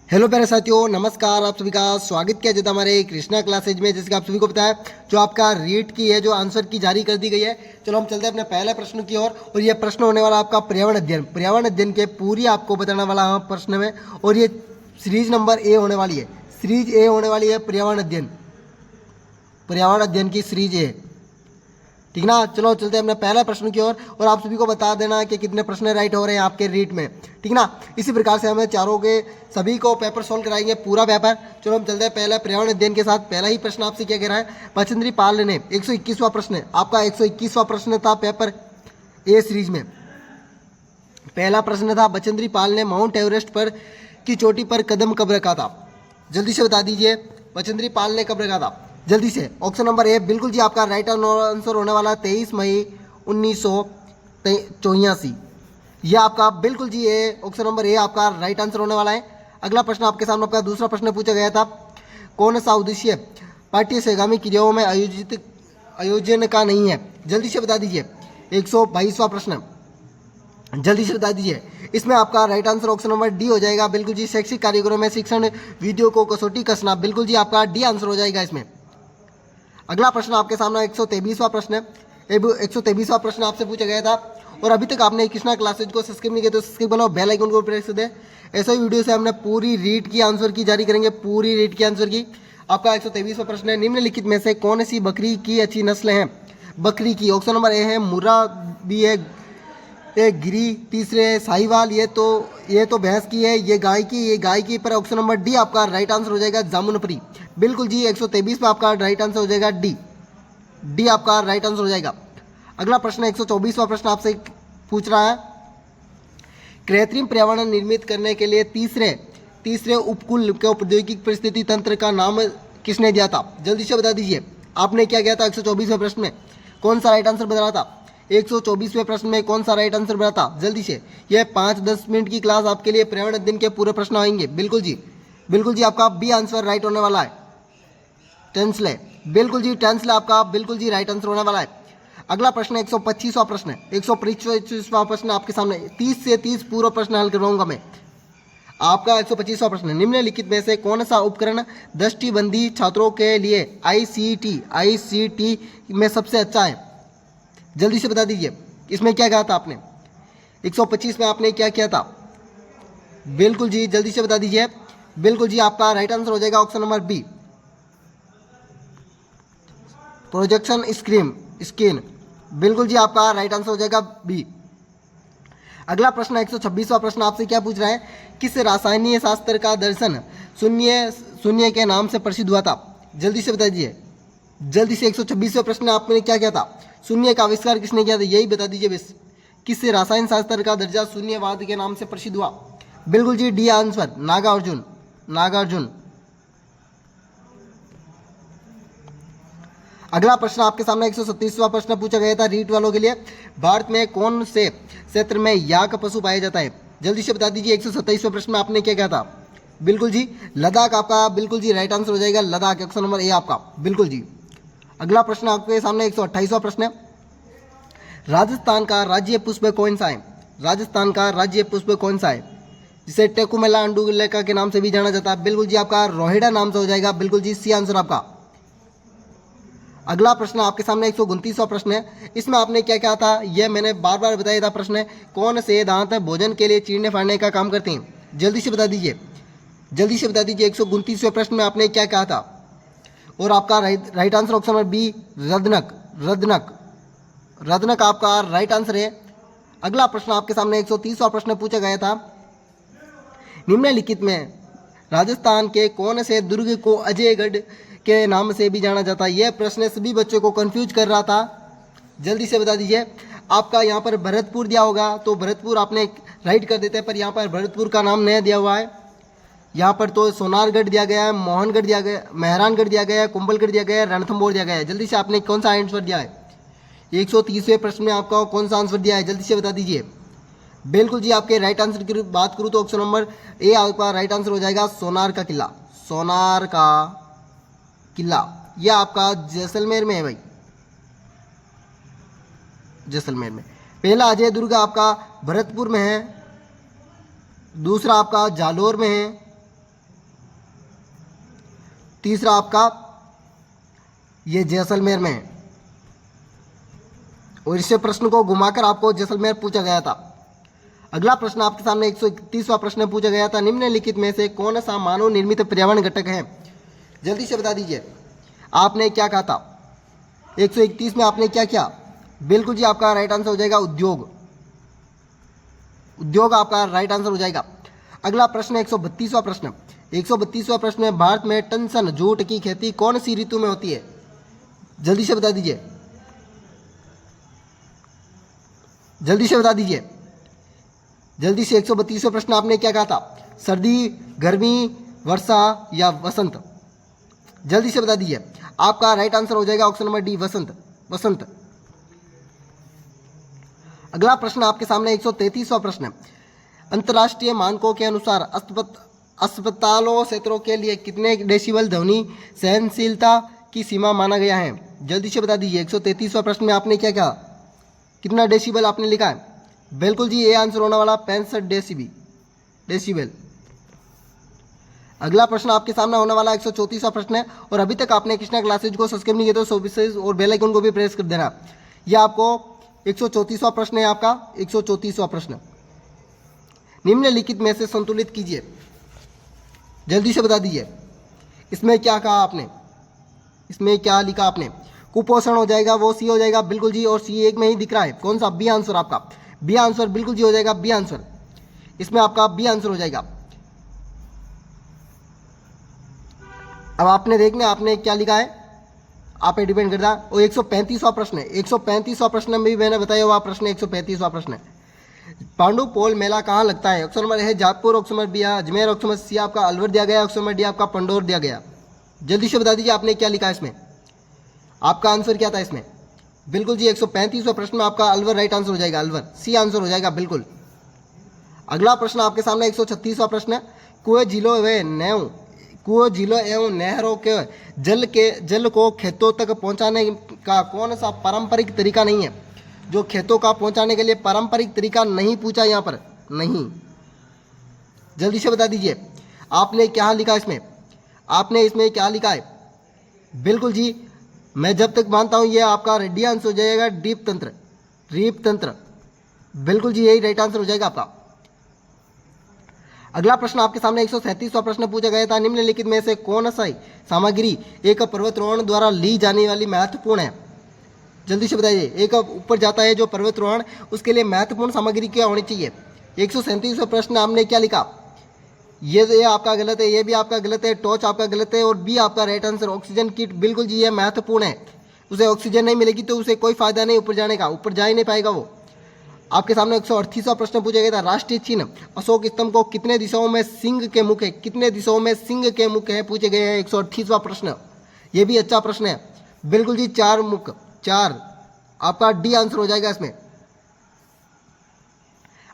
Hello प्यारे साथियों, नमस्कार। आप सभी का स्वागत किया जाता है हमारे कृष्णा क्लासेज में। जैसे कि आप सभी को पता है, जो आपका रीट की है, जो आंसर की जारी कर दी गई है। चलो हम चलते हैं अपने पहले प्रश्न की ओर। और ये प्रश्न होने वाला आपका पर्यावरण अध्ययन के पूरी आपको बताने वाला हूं प्रश्न में। और ये सीरीज नंबर ए होने वाली है। सीरीज ए होने वाली है पर्यावरण अध्ययन की सीरीज ए। ठीक ना। चलो चलते हैं अपने पहला प्रश्न की ओर। और आप सभी को बता देना कि कितने प्रश्न राइट हो रहे हैं आपके रीट में। ठीक ना। इसी प्रकार से हमें चारों के सभी को पेपर सोल्व कराएंगे, पूरा पेपर। चलो हम चलते हैं पहले पर्यावरण अध्ययन के साथ। पहला ही प्रश्न आपसे क्या कह रहा है, बचेंद्री पाल ने 121वां प्रश्न, आपका 121वां प्रश्न था पेपर ए सीरीज में। पहला प्रश्न था, बचेंद्री पाल ने माउंट एवरेस्ट पर की चोटी पर कदम कब रखा था? जल्दी से बता दीजिए, बचेंद्री पाल ने कब रखा था? जल्दी से। ऑप्शन नंबर ए बिल्कुल जी आपका राइट आंसर होने वाला 23 मई 1984। यह आपका बिल्कुल जी ए, ऑप्शन नंबर ए आपका राइट आंसर होने वाला है। अगला प्रश्न आपके सामने आपका दूसरा प्रश्न पूछा गया था, कौन सा उद्देश्य पाठ्य से आगामी क्रियाओं में आयोजन का नहीं है? जल्दी से बता दीजिए। 122वां प्रश्न, जल्दी से बता दीजिए। इसमें आपका right answer option number D हो जाएगा। बिल्कुल जी, शैक्षिक कार्यक्रमों में शिक्षण विधियों को कसौटी कसना, बिल्कुल जी आपका डी आंसर हो जाएगा इसमें। अगला प्रश्न आपके सामने 123वां प्रश्न है। 123वां प्रश्न आपसे पूछा गया था। और अभी तक आपने कृष्णा क्लासेज को सब्सक्राइब नहीं किया तो सब्सक्राइब बनाओ, बेल आइकन को प्रेस कर दे। ऐसे ही वीडियो से हमने पूरी रीट की आंसर की जारी करेंगे, पूरी रीट की आंसर की। आपका 123वां प्रश्न है, निम्नलिखित में से कौन सी बकरी की अच्छी नस्ल है? बकरी की ऑप्शन नंबर ए है मुर्रा, बी है गिरी, तीसरे साहिवाल, ये तो भैंस की है, ये गाय की पर ऑप्शन नंबर डी आपका राइट आंसर हो जाएगा जामुनपरी। बिल्कुल जी 123 पे आपका राइट आंसर हो जाएगा डी आपका राइट आंसर हो जाएगा। अगला प्रश्न 124वां प्रश्न आपसे पूछ रहा है, कृत्रिम पर्यावरण निर्मित करने के लिए तीसरे उपकूल के औद्योगिक परिस्थिति तंत्र का नाम किसने दिया था? जल्दी से बता दीजिए। आपने क्या किया था 124वें प्रश्न में? कौन सा राइट आंसर बता रहा था? 124वें प्रश्न में कौन सा राइट आंसर बता था? जल्दी से। यह 5-10 मिनट की क्लास आपके लिए पर्यावरण अध्ययन के पूरे प्रश्न आएंगे। बिल्कुल जी आपका बी आंसर राइट होने वाला है, टेंसले। बिल्कुल जी टेंसले आपका बिल्कुल जी राइट आंसर होने वाला है। अगला प्रश्न 125वां प्रश्न है। 125वां प्रश्न आपके सामने 30 से 30 पूरा प्रश्न हल करवाऊंगा मैं। आपका 125वां प्रश्न, निम्नलिखित में से कौन सा उपकरण दृष्टिबंधी छात्रों के लिए आईसीटी में सबसे अच्छा है? जल्दी से बता दीजिए। इसमें क्या कहा था आपने? 125 में आपने क्या किया था? बिल्कुल जी जल्दी से बता दीजिए। बिल्कुल जी आपका राइट आंसर हो जाएगा option number B, projection screen. बिल्कुल जी आपका राइट आंसर हो जाएगा बी। अगला प्रश्न 126वां प्रश्न आपसे क्या पूछ रहा है, किस रासायनिक शास्त्र का दर्शन शून्य के नाम से प्रसिद्ध हुआ था? जल्दी से बता दीजिए। जल्दी से 126वां प्रश्न आपने क्या किया था? शून्य का आविष्कार किसने किया था? यही बता दीजिए बस। किस रासायन शास्त्र का दर्जा शून्यवाद के नाम से प्रसिद्ध हुआ? बिल्कुल जी डी आंसर, नागार्जुन। अगला प्रश्न आपके सामने 137वां प्रश्न पूछा गया था रीट वालों के लिए, भारत में कौन से क्षेत्र में याक पशु पाया जाता है? जल्दी से बता दीजिए। 127वें प्रश्न में आपने क्या कहा था? बिल्कुल जी लद्दाख आपका बिल्कुल जी राइट आंसर हो जाएगा, लद्दाख ऑप्शन नंबर ए आपका बिल्कुल जी। अगला प्रश्न आपके सामने 128वां प्रश्न है, राजस्थान का राज्य पुष्प कौन सा है? राजस्थान का राज्य पुष्प कौन सा है, जिसे टेकुमेला अंडुलेका के नाम से भी जाना जाता है? बिल्कुल जी आपका रोहिड़ा नाम से हो जाएगा। बिल्कुल जी सी आंसर आपका। अगला प्रश्न आपके सामने 129वां प्रश्न है। इसमें आपने क्या कहा था? यह मैंने बार बार बताया था प्रश्न है, कौन से दांत भोजन के लिए चीरने फाड़ने का काम करते हैं? जल्दी से बता दीजिए। 129वें प्रश्न में आपने क्या कहा था? और आपका right answer option number B, रदनक आपका राइट आंसर है। अगला प्रश्न आपके सामने 130वां प्रश्न पूछा गया था, निम्नलिखित में राजस्थान के कौन से दुर्ग को अजयगढ़ के नाम से भी जाना जाता है? यह प्रश्न सभी बच्चों को कंफ्यूज कर रहा था। जल्दी से बता दीजिए। आपका यहाँ पर भरतपुर दिया होगा तो भरतपुर आपने राइट कर देते हैं, पर यहाँ पर भरतपुर का नाम नहीं दिया हुआ है। यहाँ पर तो सोनारगढ़ दिया गया है, मोहनगढ़ दिया गया, मेहरानगढ़ दिया गया है, कुंभलगढ़ दिया गया है, रणथंभौर दिया गया है। जल्दी से आपने कौन सा आंसर दिया है? 130वें प्रश्न में आपका कौन सा आंसर दिया है? जल्दी से बता दीजिए। बिल्कुल जी आपके राइट आंसर की बात करूँ तो ऑप्शन नंबर ए आपका राइट आंसर हो जाएगा, सोनार का किला। यह आपका जैसलमेर में है भाई, जैसलमेर में। पहला अजय दुर्ग आपका भरतपुर में है, दूसरा आपका जालोर में है, तीसरा आपका ये जैसलमेर में है, और इस प्रश्न को घुमाकर आपको जैसलमेर पूछा गया था। अगला प्रश्न आपके सामने 131वां प्रश्न पूछा गया था, निम्नलिखित में से कौन सा मानव निर्मित पर्यावरण घटक है? जल्दी से बता दीजिए। आपने क्या कहा था 131 में? आपने क्या किया? बिल्कुल जी, आपका राइट आंसर हो जाएगा उद्योग। उद्योग आपका राइट आंसर हो जाएगा। अगला प्रश्न 132वां प्रश्न। 132वां प्रश्न में, भारत में टनसन जूट की खेती कौन सी ऋतु में होती है? जल्दी से बता दीजिए, जल्दी से बता दीजिए, जल्दी से। 132वां प्रश्न आपने क्या कहा था? सर्दी, गर्मी, वर्षा या वसंत? जल्दी से बता दीजिए। आपका राइट आंसर हो जाएगा ऑप्शन नंबर डी, वसंत। वसंत। अगला प्रश्न आपके सामने 133वां प्रश्न। अंतर्राष्ट्रीय मानकों के अनुसार अस्पतालों क्षेत्रों के लिए कितने डेसिबल ध्वनि सहनशीलता की सीमा माना गया है? जल्दी से बता दीजिए। 133वां प्रश्न में आपने क्या कहा? कितना डेसिबल आपने लिखा है? बिल्कुल जी, ये आंसर होने वाला 65 डेसिबल। अगला प्रश्न आपके सामने होने वाला 134वां प्रश्न है, और अभी तक आपने कृष्णा क्लासेज को सब्सक्राइब नहीं किया तो सब्सक्राइब और बेल आइकन को भी प्रेस कर देना। यह आपको 134वां प्रश्न है, आपका 134वां प्रश्न। निम्नलिखित में से संतुलित कीजिए। जल्दी से बता दीजिए, इसमें क्या कहा आपने? इसमें क्या लिखा आपने? कुपोषण हो जाएगा, वो सी हो जाएगा, बिल्कुल जी। और सी एक में ही दिख रहा है, कौन सा? बी आंसर आपका। बी आंसर बिल्कुल जी हो जाएगा, बी आंसर। इसमें आपका बी आंसर हो जाएगा। अब आपने देखना आपने क्या लिखा है, आप पे डिपेंड करता है। और 135वां प्रश्न है। 135वां प्रश्न में भी मैंने बताया हुआ प्रश्न 135वां प्रश्न है। पांडु पोल मेला कहाँ लगता है? ऑप्शन नंबर है जातपुर, option number B Ajmer, option number C आपका अलवर दिया गया, ऑप्शन नंबर डी आपका पंडोर दिया गया। जल्दी से बता दीजिए आपने क्या लिखा है इसमें, आपका आंसर क्या था इसमें? बिल्कुल जी, 135वां प्रश्न में आपका अलवर राइट आंसर हो जाएगा, अलवर सी आंसर हो जाएगा बिल्कुल। अगला प्रश्न आपके सामने 136वां प्रश्न है। कुएं, झीलों एवं नहरों के जल को खेतों तक पहुंचाने का कौन सा पारंपरिक तरीका नहीं है? जो खेतों का पहुंचाने के लिए पारंपरिक तरीका नहीं पूछा यहाँ पर, नहीं। जल्दी से बता दीजिए आपने क्या लिखा इसमें, आपने इसमें क्या लिखा है? बिल्कुल जी, मैं जब तक मानता हूं ये आपका डी आंसर हो जाएगा, ड्रीप तंत्र। ड्रीप तंत्र बिल्कुल जी, यही राइट आंसर हो जाएगा आपका। अगला प्रश्न आपके सामने 137वां प्रश्न पूछा गया था। निम्नलिखित में से कौन सा सामग्री एक पर्वतारोहण द्वारा ली जाने वाली महत्वपूर्ण है? जल्दी से बताइए। एक ऊपर जाता है जो पर्वतारोहण, उसके लिए महत्वपूर्ण सामग्री क्या होनी चाहिए? 137वां प्रश्न आपने क्या लिखा? ये आपका गलत है, ये भी आपका गलत है, टॉर्च आपका गलत है, और बी आपका राइट आंसर ऑक्सीजन किट। बिल्कुल जी, ये महत्वपूर्ण है। उसे ऑक्सीजन नहीं मिलेगी तो उसे कोई फायदा नहीं ऊपर जाने का, ऊपर जा ही नहीं पाएगा वो। आपके सामने 138वां प्रश्न पूछा गया था। राष्ट्रीय चिन्ह अशोक स्तंभ को कितने दिशाओं में सिंह के मुख है? कितने दिशाओं में सिंह के मुख है पूछे गए हैं 138वां प्रश्न। ये भी अच्छा प्रश्न है। बिल्कुल जी, 4 मुख, 4 आपका डी आंसर हो जाएगा इसमें।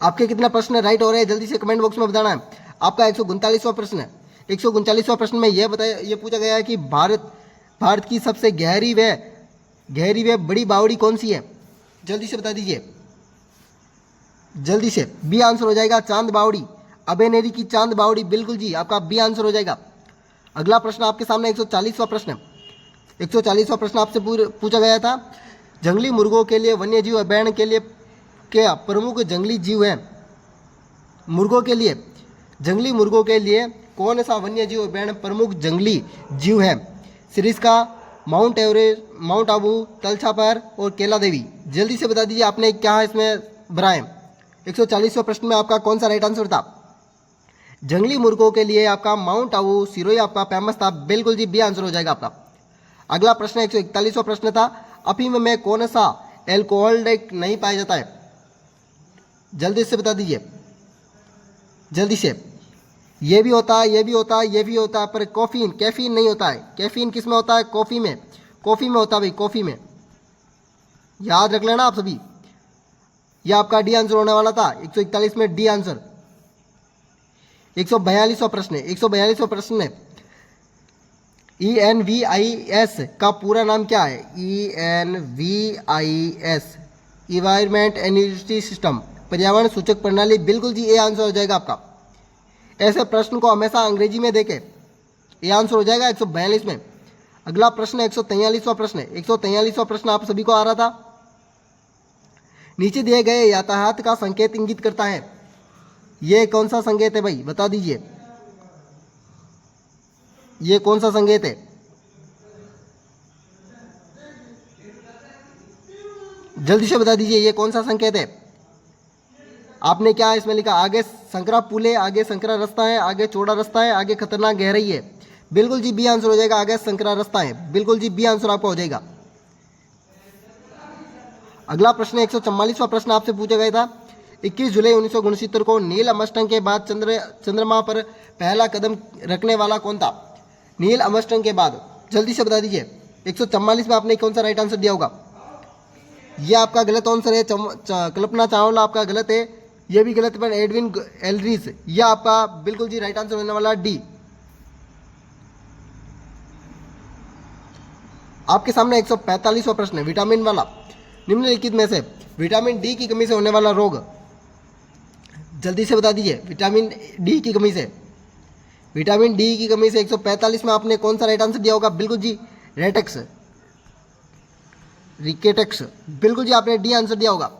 आपके कितने प्रश्न राइट हो रहे हैं जल्दी से कमेंट बॉक्स में बताना है। आपका 139वां प्रश्न है। 139वां प्रश्न में ये पूछा गया है कि भारत की सबसे गहरी व बड़ी बावड़ी कौन सी है? जल्दी से बता दीजिए, जल्दी से। बी आंसर हो जाएगा, चांद बावड़ी, अबेनेरी की चांद बावड़ी। बिल्कुल जी, आपका बी आंसर हो जाएगा। अगला प्रश्न आपके सामने 140वां प्रश्न। 140वां प्रश्न आपसे पूछा गया था, जंगली मुर्गों के लिए वन्य जीव अभयारण्य के लिए क्या प्रमुख जंगली जीव है? जंगली मुर्गों के लिए कौन सा वन्य जीव अभयारण्य प्रमुख जंगली जीव है? Sariska, mount Everest, mount Abu, तलछापर और केला देवी। जल्दी से बता दीजिए आपने क्या इसमें भरा है। 140वां प्रश्न में आपका कौन सा राइट आंसर था? जंगली मुर्गों के लिए आपका माउंट आबू सिरोही आपका फेमस था। बिल्कुल जी, बी आंसर हो जाएगा आपका। अगला प्रश्न 141वां प्रश्न था, अफीम में कौन सा एल्कोहल नहीं पाया जाता है? जल्दी से बता दीजिए, जल्दी से। ये भी होता है, ये भी होता है, ये भी होता है, पर कैफीन नहीं होता है। कैफीन किस में होता है? कॉफी में होता है भाई, कॉफी में। याद रख लेना आप सभी। यह आपका डी आंसर होने वाला था 141 में, डी आंसर। 142वां प्रश्न है। 142वां प्रश्न है, ENVIS का पूरा नाम क्या है? ENVIS इन्वायरमेंट एनर्जी सिस्टम, पर्यावरण सूचक प्रणाली। बिल्कुल जी, ए आंसर हो जाएगा आपका। ऐसे प्रश्न को हमेशा अंग्रेजी में देखें, ये आंसर हो जाएगा 142 में। अगला प्रश्न 143वां प्रश्न है। 143वां प्रश्न आप सभी को आ रहा था। नीचे दिए गए यातायात का संकेत इंगित करता है, ये कौन सा संकेत है भाई, बता दीजिए, ये कौन सा संकेत है? जल्दी से बता दीजिए, ये कौन सा संकेत है? आपने क्या इसमें लिखा? आगे संकरा पुल है, आगे संकरा रास्ता है, आगे चौड़ा रास्ता है, आगे खतरनाक गहराई है। बिल्कुल जी बी आंसर हो जाएगा, आगे संकरा रास्ता है। बिल्कुल जी बी आंसर आपका हो जाएगा। अगला प्रश्न 144वां प्रश्न आपसे पूछा गया था। 21 जुलाई 1969 को नील आर्मस्ट्रांग के बाद चंद्रमा पर पहला कदम रखने वाला कौन था? नील आर्मस्ट्रांग के बाद जल्दी से बता दीजिए। 144 में आपने कौन सा राइट आंसर दिया होगा? ये आपका गलत आंसर है। कल्पना चावला आपका गलत है, ये भी गलत है। एडविन एल्ड्रिस, यह आपका बिल्कुल जी राइट आंसर होने वाला डी। आपके सामने 145वां प्रश्न है, विटामिन वाला। निम्नलिखित में से विटामिन डी की कमी से होने वाला रोग, जल्दी से बता दीजिए। विटामिन डी की कमी से, विटामिन डी की कमी से 145 में आपने कौन सा राइट आंसर दिया होगा? बिल्कुल जी रेटेक्स, रिकेटेक्स, बिल्कुल जी आपने डी आंसर दिया होगा।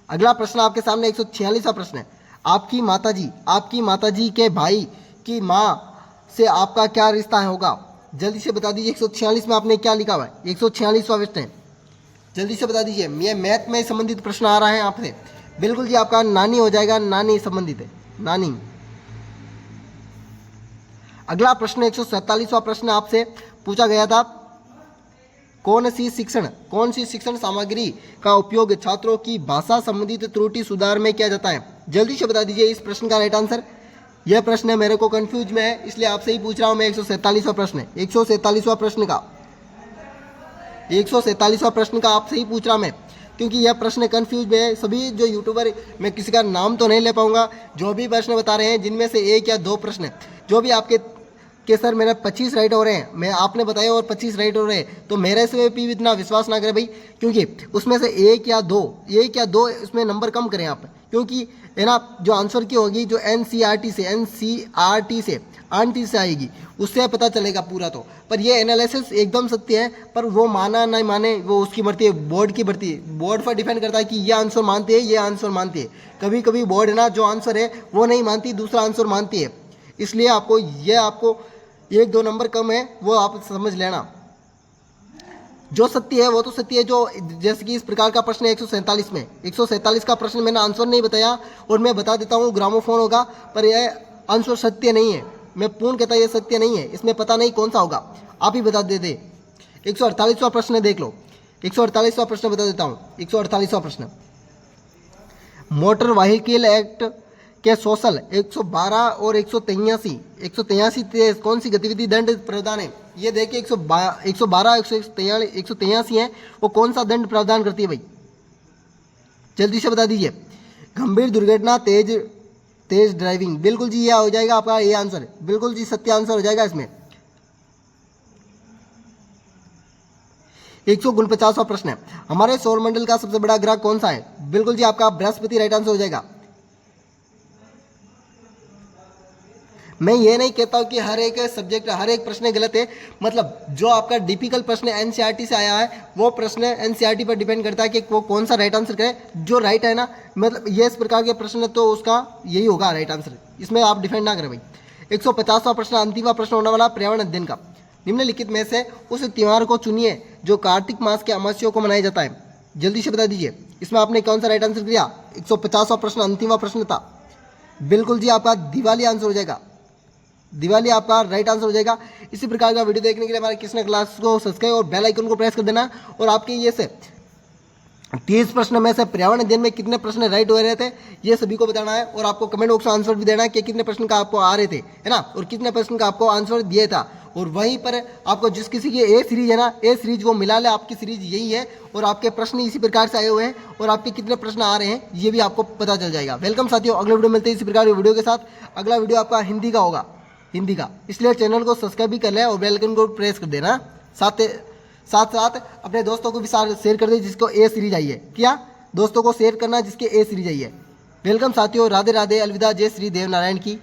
अगला प्रश्न आपके सामने 146वां प्रश्न है। आपकी माताजी के भाई की मां से आपका क्या रिश्ता होगा? जल्दी से बता दीजिए। 146 में आपने क्या लिखा हुआ है? 146वां प्रश्न है, जल्दी से बता दीजिए। ये मैथ में संबंधित प्रश्न आ रहा है आपसे। बिल्कुल जी आपका नानी हो जाएगा, नानी संबंधित है, नानी। अगला प्रश्न 147वां प्रश्न आपसे पूछा गया था। कौन सी शिक्षण सामग्री का उपयोग छात्रों की भाषा संबंधित त्रुटि सुधार में किया जाता है? जल्दी से बता दीजिए इस प्रश्न का राइट आंसर। यह प्रश्न मेरे को कंफ्यूज में है, इसलिए आपसे ही पूछ रहा हूं मैं। 147वां प्रश्न है, 147वां प्रश्न का 147वां प्रश्न का आपसे ही पूछ रहा मैं, क्योंकि यह प्रश्न कंफ्यूज में है। सभी जो यूट्यूबर, मैं किसी का नाम तो नहीं ले पाऊंगा, जो भी प्रश्न बता रहे हैं जिनमें से 1 या 2 प्रश्न जो भी आपके सर मेरे 25 राइट हो रहे हैं, मैं आपने बताया और 25 राइट हो रहे हैं, तो मेरे से भी इतना विश्वास ना करें भाई, क्योंकि उसमें से 1 या 2 उसमें नंबर कम करें आप, क्योंकि है ना, जो आंसर की होगी जो एनसीईआरटी से आएगी, उससे पता चलेगा पूरा। तो पर ये एनालिसिस एकदम सत्य है, पर वो माना नहीं माने वो उसकी मर्जी है, बोर्ड की मर्जी है। बोर्ड पर डिपेंड करता है कि ये आंसर मानते हैं, ये आंसर मानते हैं। कभी कभी बोर्ड है ना, जो आंसर है वो नहीं मानती, दूसरा आंसर मानती है। इसलिए आपको 1-2 नंबर कम है, वो आप समझ लेना। जो सत्य है वो तो सत्य है। जो जैसे कि इस प्रकार का प्रश्न है 147 में, 147 का प्रश्न मैंने आंसर नहीं बताया और मैं बता देता हूँ ग्रामोफोन होगा, पर यह आंसर सत्य नहीं है। मैं पूर्ण कहता यह सत्य नहीं है, इसमें पता नहीं कौन सा होगा, आप ही बता देते। 148वां प्रश्न देख लो, 148वां प्रश्न बता देता हूँ। 148वां प्रश्न, मोटर व्हीकल एक्ट के सोशल 112 और 183 कौन सी गतिविधि दंड प्रावधान है? ये देखिए 112 183 है, वो कौन सा दंड प्रावधान करती है भाई? जल्दी से बता दीजिए। गंभीर दुर्घटना, तेज ड्राइविंग, बिल्कुल जी यह हो जाएगा आपका ये आंसर, बिल्कुल जी सत्य आंसर हो जाएगा इसमें। 149वां प्रश्न है, हमारे सौरमंडल का सबसे बड़ा ग्रह कौन सा है? बिल्कुल जी आपका बृहस्पति राइट आंसर हो जाएगा। मैं ये नहीं कहता हूं कि हर एक सब्जेक्ट, हर एक प्रश्न गलत है, मतलब जो आपका डिफिकल्ट प्रश्न एनसीईआरटी से आया है वो प्रश्न एनसीईआरटी पर डिपेंड करता है कि वो कौन सा राइट आंसर करे। जो राइट है ना, मतलब ये इस प्रकार के प्रश्न तो उसका यही होगा राइट आंसर, इसमें आप डिफेंड ना करें भाई। 150वां प्रश्न, अंतिम प्रश्न होने वाला पर्यावरण अध्ययन का। निम्नलिखित में से उस त्योहार को चुनिए जो कार्तिक मास के अमावस्या को मनाया जाता है। जल्दी से बता दीजिए, इसमें आपने कौन सा राइट आंसर दिया? 150वां प्रश्न अंतिम प्रश्न था, बिल्कुल जी आपका दिवाली आंसर हो जाएगा, दिवाली आपका राइट आंसर हो जाएगा। इसी प्रकार का वीडियो देखने के लिए हमारे कृष्णा क्लास को सब्सक्राइब और बेल आइकन को प्रेस कर देना। और आपके ये से 30 प्रश्न में से पर्यावरण अध्ययन में कितने प्रश्न राइट हो रहे थे ये सभी को बताना है, और आपको कमेंट बॉक्स में आंसर भी देना है कि कितने प्रश्न का आपको आ रहे थे, है ना, और कितने प्रश्न का आपको आंसर दिया था। और वहीं पर आपको जिस किसी की ए सीरीज है ना, ए सीरीज वो मिला ले, आपकी सीरीज यही है, और आपके प्रश्न इसी प्रकार से आए हुए हैं, और आपके कितने प्रश्न आ रहे हैं ये भी आपको पता चल जाएगा। वेलकम साथियों, अगले वीडियो मिलते हैं इसी प्रकार के वीडियो के साथ। अगला वीडियो आपका हिंदी का होगा, हिंदी का, इसलिए चैनल को सब्सक्राइब भी कर लें और बेल आइकन को प्रेस कर देना। साथ अपने दोस्तों को भी शेयर कर दें जिसको ए सीरीज आई है। क्या दोस्तों को शेयर करना जिसके ए सीरीज आई है। वेलकम साथियों, राधे राधे, अलविदा, जय श्री देव नारायण की।